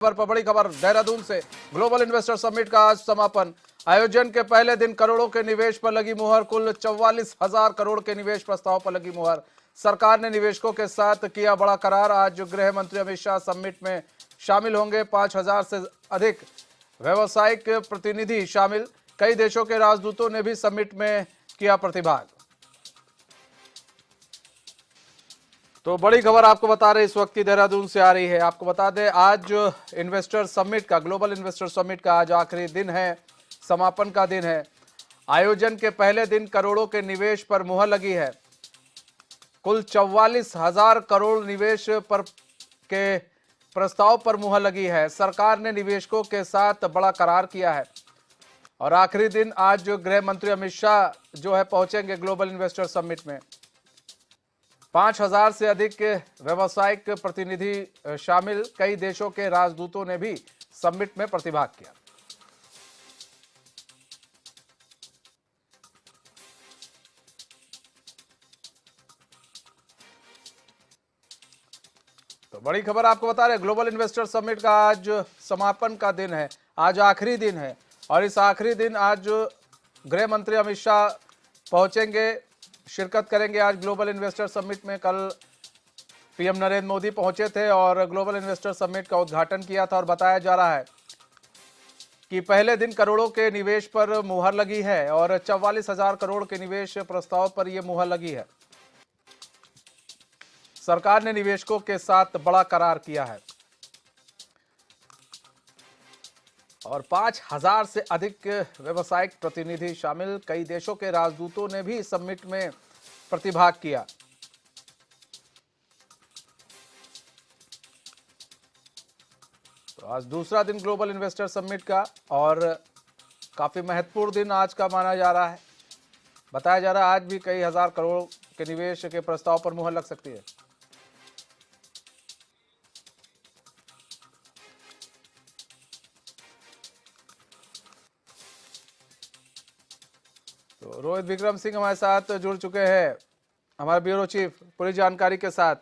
पर बड़ी खबर देहरादून से। ग्लोबल इन्वेस्टर समिट का आज समापन। आयोजन के पहले दिन करोड़ों के निवेश पर लगी मुहर। कुल 44,000 करोड़ के निवेश प्रस्ताव पर लगी मुहर। सरकार ने निवेशकों के साथ किया बड़ा करार। आज गृह मंत्री अमित शाह समिट में शामिल होंगे। 5,000 से अधिक व्यावसायिक प्रतिनिधि शामिल। कई देशों के राजदूतों ने भी समिट में किया प्रतिभाग। तो बड़ी खबर आपको बता रहे इस वक्त की देहरादून से आ रही है। आपको बता दें आज इन्वेस्टर समिट का, ग्लोबल इन्वेस्टर समिट का आज आखिरी दिन है, समापन का दिन है। आयोजन के पहले दिन करोड़ों के निवेश पर मुहर लगी है। कुल 44,000 करोड़ निवेश पर के प्रस्ताव पर मुहर लगी है। सरकार ने निवेशकों के साथ बड़ा करार किया है और आखिरी दिन आज गृह मंत्री अमित शाह जो है पहुंचेंगे ग्लोबल इन्वेस्टर समिट में। 5,000 से अधिक व्यावसायिक प्रतिनिधि शामिल। कई देशों के राजदूतों ने भी समिट में प्रतिभाग किया। तो बड़ी खबर आपको बता रहे ग्लोबल इन्वेस्टर समिट का आज समापन का दिन है, आज आखिरी दिन है और इस आखिरी दिन आज गृह मंत्री अमित शाह पहुंचेंगे, शिरकत करेंगे आज ग्लोबल इन्वेस्टर समिट में। कल पीएम नरेंद्र मोदी पहुंचे थे और ग्लोबल इन्वेस्टर समिट का उद्घाटन किया था और बताया जा रहा है कि पहले दिन करोड़ों के निवेश पर मुहर लगी है और 44,000 करोड़ के निवेश प्रस्ताव पर यह मुहर लगी है। सरकार ने निवेशकों के साथ बड़ा करार किया है और 5,000 से अधिक व्यावसायिक प्रतिनिधि शामिल। कई देशों के राजदूतों ने भी समिट में प्रतिभाग किया। तो आज दूसरा दिन ग्लोबल इन्वेस्टर समिट का और काफी महत्वपूर्ण दिन आज का माना जा रहा है। बताया जा रहा है आज भी कई हजार करोड़ के निवेश के प्रस्ताव पर मुहर लग सकती है। तो रोहित विक्रम सिंह हमारे साथ जुड़ चुके हैं, हमारे ब्यूरो चीफ, पूरी जानकारी के साथ।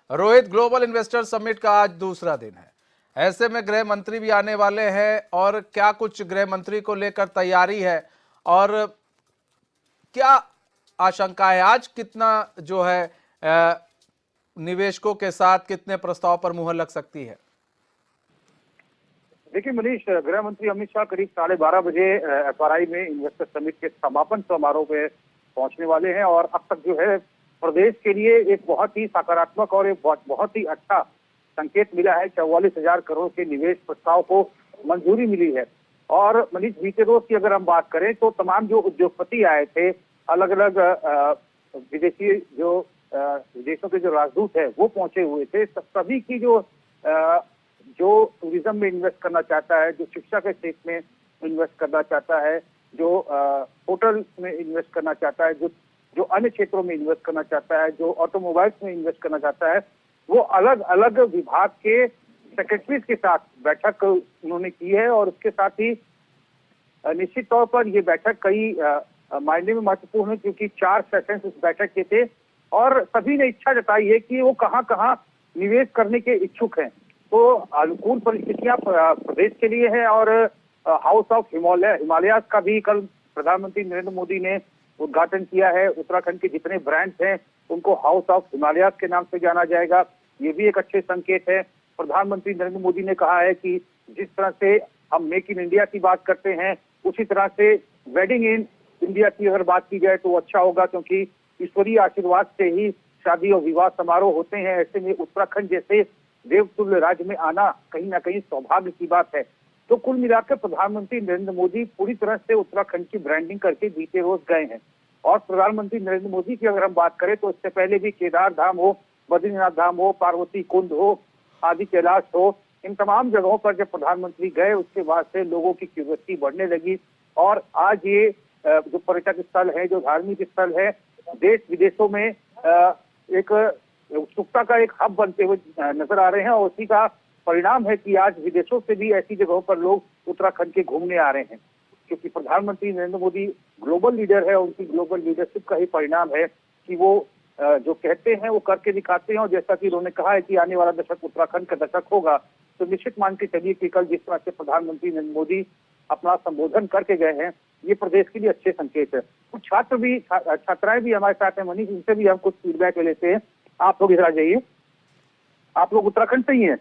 रोहित, ग्लोबल इन्वेस्टर समिट का आज दूसरा दिन है, ऐसे में गृह मंत्री भी आने वाले हैं और क्या कुछ गृह मंत्री को लेकर तैयारी है और क्या आशंका है आज कितना जो है निवेशकों के साथ कितने प्रस्ताव पर मुहर लग सकती है? देखिए मनीष, गृह मंत्री अमित शाह करीब 12:30 बजे FRI में इन्वेस्टर समिट के समापन समारोह में पहुंचने वाले हैं और अब तक जो है प्रदेश के लिए एक बहुत ही सकारात्मक और एक बहुत ही अच्छा संकेत मिला है। 44,000 करोड़ के निवेश प्रस्ताव को मंजूरी मिली है। और मनीष, बीते रोज की अगर हम बात करें तो तमाम जो उद्योगपति आए थे, अलग अलग विदेशी जो विदेशों के जो राजदूत है वो पहुंचे हुए थे। सभी की जो टूरिज्म में इन्वेस्ट करना चाहता है, जो शिक्षा के क्षेत्र में इन्वेस्ट करना चाहता है, जो होटल में इन्वेस्ट करना चाहता है, जो अन्य क्षेत्रों में इन्वेस्ट करना चाहता है, जो ऑटोमोबाइल्स में इन्वेस्ट करना चाहता है, वो अलग अलग विभाग के सेक्रेटरीज के साथ बैठक उन्होंने की है। और उसके साथ ही निश्चित तौर पर ये बैठक कई मायने में महत्वपूर्ण है क्योंकि 4 सेशंस इस बैठक के थे और सभी ने इच्छा जताई है कि वो कहाँ कहाँ निवेश करने के इच्छुक हैं। तो अनुकूल परिस्थितियां प्रदेश के लिए है और हाउस ऑफ हिमालयाज का भी कल प्रधानमंत्री नरेंद्र मोदी ने उद्घाटन किया है। उत्तराखंड के जितने ब्रांड्स हैं उनको हाउस ऑफ हिमालयाज के नाम से जाना जाएगा। ये भी एक अच्छे संकेत है। प्रधानमंत्री नरेंद्र मोदी ने कहा है कि जिस तरह से हम मेक इन इंडिया की बात करते हैं उसी तरह से वेडिंग इन इंडिया की अगर बात की जाए तो अच्छा होगा, क्योंकि ईश्वरीय आशीर्वाद से ही शादी और विवाह समारोह होते हैं। ऐसे में उत्तराखंड जैसे देवतुल्य राज्य में आना कहीं ना कहीं सौभाग्य की बात है। तो कुल मिलाकर प्रधानमंत्री नरेंद्र मोदी पूरी तरह से उत्तराखंड की ब्रांडिंग करके बीते रोज गए हैं। और प्रधानमंत्री नरेंद्र मोदी की अगर हम बात करें तो इससे पहले भी केदार धाम हो, बद्रीनाथ धाम हो, पार्वती कुंड हो, आदि कैलाश हो, इन तमाम जगहों पर जब प्रधानमंत्री गए उसके बाद से लोगों की क्यूरियोसिटी बढ़ने लगी। और आज ये जो पर्यटक स्थल है, जो धार्मिक स्थल है, देश विदेशों में एक उत्सुकता का एक हब बनते हुए नजर आ रहे हैं। और उसी का परिणाम है कि आज विदेशों से भी ऐसी जगहों पर लोग उत्तराखंड के घूमने आ रहे हैं, क्योंकि प्रधानमंत्री नरेंद्र मोदी ग्लोबल लीडर है। उनकी ग्लोबल लीडरशिप का ही परिणाम है कि वो जो कहते हैं वो करके दिखाते हैं। और जैसा कि उन्होंने कहा है कि आने वाला दशक उत्तराखंड का दशक होगा, तो निश्चित मान के चलिए कि कल जिस तरह से प्रधानमंत्री नरेंद्र मोदी अपना संबोधन करके गए हैं, ये प्रदेश के लिए अच्छे संकेत है। कुछ छात्र भी छात्राएं भी हमारे साथ हैं मनीष, इनसे भी हम कुछ फीडबैक लेते हैं। आप लोग इधर आ जाइए। आप लोग उत्तराखंड से ही हैं?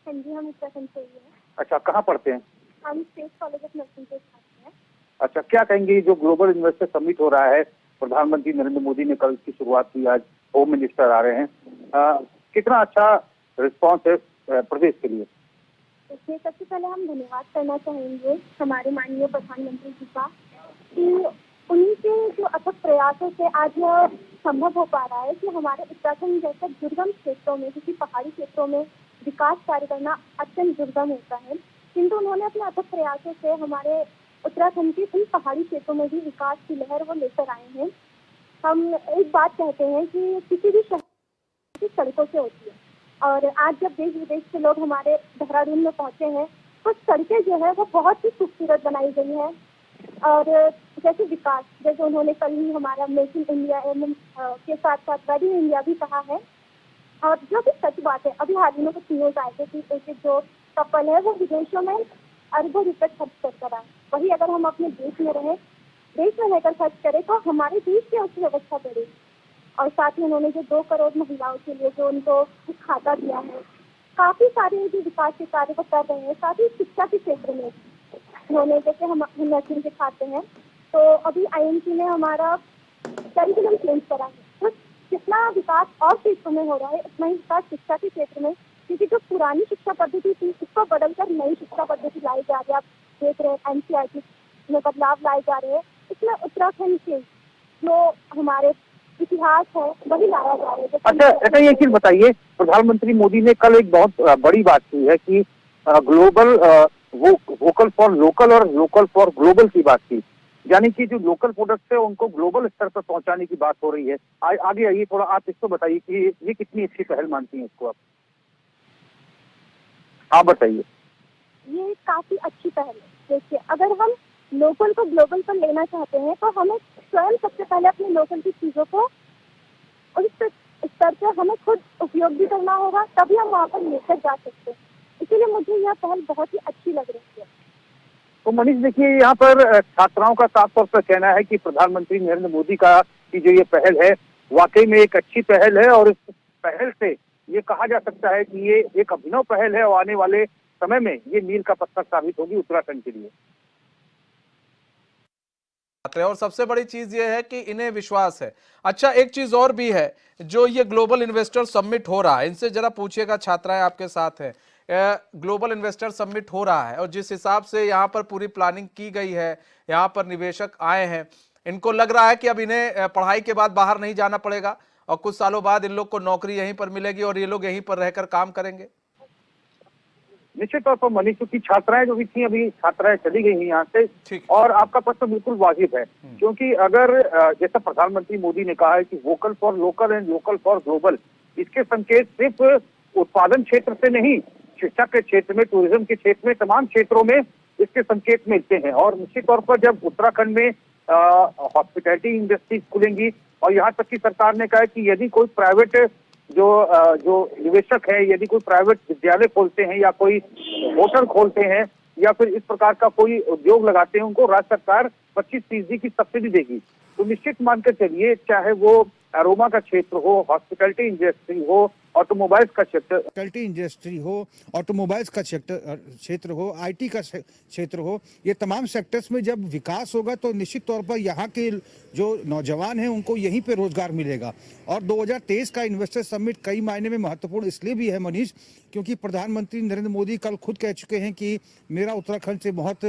हाँ जी, हम उत्तराखंड से ही हैं। अच्छा, कहाँ पढ़ते हैं? हम स्टेट कॉलेज ऑफ नर्सिंग से छात्र हैं। अच्छा, क्या कहेंगे जो ग्लोबल इन्वेस्टर समिट हो रहा है, प्रधानमंत्री नरेंद्र मोदी ने कल की शुरुआत की, आज होम मिनिस्टर आ रहे हैं, कितना अच्छा रिस्पॉन्स है प्रदेश के लिए? इसलिए सबसे पहले हम धन्यवाद करना चाहेंगे हमारे माननीय प्रधानमंत्री जी का कि उन्हीं के जो अथक प्रयासों से आज यह संभव हो पा रहा है कि हमारे उत्तराखंड जैसे दुर्गम क्षेत्रों में, क्योंकि पहाड़ी क्षेत्रों में विकास कार्य करना अत्यंत दुर्गम होता है, किंतु उन्होंने अपने अथक प्रयासों से हमारे उत्तराखंड के इन पहाड़ी क्षेत्रों में भी विकास की लहर वो लेकर आए हैं। हम एक बात कहते हैं कि किसी भी शहर की सड़कों से होती है, और आज जब देश विदेश के लोग हमारे देहरादून में पहुंचे हैं तो सड़कें जो है वो बहुत ही खूबसूरत बनाई गई हैं। और जैसे विकास, जैसे उन्होंने कल ही हमारा मेक इन इंडिया के साथ साथ रेडी इंडिया भी कहा है, और जो कि सच बात है। अभी हाल ही में कुछ न्यूज आए थे कि एक जो कपल है वो विदेशों में अरबों रुपए खर्च कर आए, वही अगर हम अपने देश में रहकर खर्च करें तो हमारे देश की अर्थव्यवस्था बढ़ेगी। और साथ ही उन्होंने जो 2 करोड़ महिलाओं के लिए जो उनको खाता दिया है, काफी सारे जो विकास के कार्य को कर रहे हैं। साथ ही शिक्षा के क्षेत्र में उन्होंने, जैसे हम नर्सिंग सिखाते हैं तो अभी IMC ने हमारा करिकुलम चेंज करा है, तो जितना विकास और क्षेत्रों में हो रहा है उतना ही विकास शिक्षा के क्षेत्र में, क्योंकि जो पुरानी शिक्षा पद्धति थी उसको बदलकर नई शिक्षा पद्धति लाई जा रही है। आप देख रहे हैं NCERT में बदलाव लाए जा रहे हैं, इसमें उत्तराखंड के जो हमारे इतिहास है वही लाया जा रहा है। अच्छा, ये चीज बताइए, प्रधानमंत्री मोदी ने कल एक बहुत बड़ी बात की है कि ग्लोबल वोकल फॉर लोकल और लोकल फॉर ग्लोबल की बात की, यानी कि जो लोकल प्रोडक्ट्स है उनको ग्लोबल स्तर पर पहुंचाने की बात हो रही है। आगे आइए थोड़ा, आप इसको बताइए कि ये कितनी अच्छी पहल मानती हैं इसको आप बताइए। ये काफी अच्छी पहल है। देखिए, अगर हम लोकल को ग्लोबल पर लेना चाहते हैं तो हमें स्वयं सबसे पहले अपने लोकल की चीजों को उस स्तर पर हमें खुद उपयोग भी करना होगा, तभी हम वहाँ पर लेकर जा सकते हैं। इसीलिए मुझे यह पहल बहुत ही अच्छी लग रही है। तो मनीष, देखिए यहाँ पर छात्राओं का साफ तौर पर कहना है कि प्रधानमंत्री नरेंद्र मोदी का की जो ये पहल है वाकई में एक अच्छी पहल है, और इस पहल से ये कहा जा सकता है कि ये एक अभिनव पहल है और आने वाले समय में ये मील का पत्थर साबित होगी उत्तराखंड के लिए। और सबसे बड़ी चीज ये है कि इन्हें विश्वास है। अच्छा, एक चीज और भी है, जो ये ग्लोबल इन्वेस्टर समिट हो रहा है, इनसे जरा पूछिएगा, छात्राएं आपके साथ हैं। ग्लोबल इन्वेस्टर समिट हो रहा है और जिस हिसाब से यहाँ पर पूरी प्लानिंग की गई है, यहाँ पर निवेशक आए हैं, इनको लग रहा है कि अब इन्हें पढ़ाई के बाद बाहर नहीं जाना पड़ेगा और कुछ सालों बाद इन लोग को नौकरी यहीं पर मिलेगी और ये लोग यहीं पर रहकर काम करेंगे। निश्चित तौर पर मनीष, क्योंकि छात्राएं जो भी थी, अभी छात्राएं चली गई हैं यहाँ से, और आपका प्रश्न बिल्कुल वाजिब है, क्योंकि अगर जैसा प्रधानमंत्री मोदी ने कहा है कि vocal for local and local for global, इसके संकेत सिर्फ उत्पादन क्षेत्र से नहीं, शिक्षा के क्षेत्र में, टूरिज्म के क्षेत्र में, तमाम क्षेत्रों में इसके संकेत मिलते हैं। और निश्चित तौर पर जब उत्तराखंड में हॉस्पिटैलिटी इंडस्ट्रीज खुलेंगी, और यहाँ तक की सरकार ने कहा है कि यदि कोई प्राइवेट जो निवेशक है, यदि कोई प्राइवेट विद्यालय खोलते हैं या कोई होटल खोलते हैं या फिर इस प्रकार का कोई उद्योग लगाते हैं, उनको राज्य सरकार 25% की सब्सिडी देगी। तो निश्चित मानकर चलिए, चाहे वो अरोमा का क्षेत्र हो, हॉस्पिटैलिटी इंडस्ट्री हो, ऑटोमोबाइल्स का क्षेत्र हो, IT का क्षेत्र हो, ये तमाम सेक्टर्स में जब विकास होगा तो निश्चित तौर पर यहाँ के जो नौजवान हैं उनको यहीं पे रोजगार मिलेगा। और 2023 का इन्वेस्टर समिट कई मायने में महत्वपूर्ण इसलिए भी है मनीष, क्योंकि प्रधानमंत्री नरेंद्र मोदी कल खुद कह चुके हैं कि मेरा उत्तराखंड से बहुत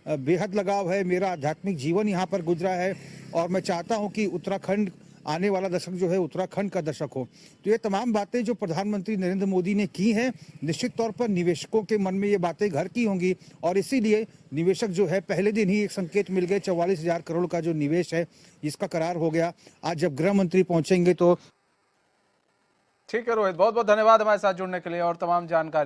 बेहद लगाव है, मेरा आध्यात्मिक जीवन यहाँ पर गुजरा है और मैं चाहता हूँ कि उत्तराखंड आने वाला दशक जो है उत्तराखंड का दशक हो। तो ये तमाम बातें जो प्रधानमंत्री नरेंद्र मोदी ने की हैं, निश्चित तौर पर निवेशकों के मन में ये बातें घर की होंगी, और इसीलिए निवेशक जो है पहले दिन ही एक संकेत मिल गए। 44,000 करोड़ का जो निवेश है इसका करार हो गया। आज जब गृह मंत्री पहुंचेंगे तो ठीक है रोहित, बहुत बहुत धन्यवाद हमारे साथ जुड़ने के लिए और तमाम जानकारी।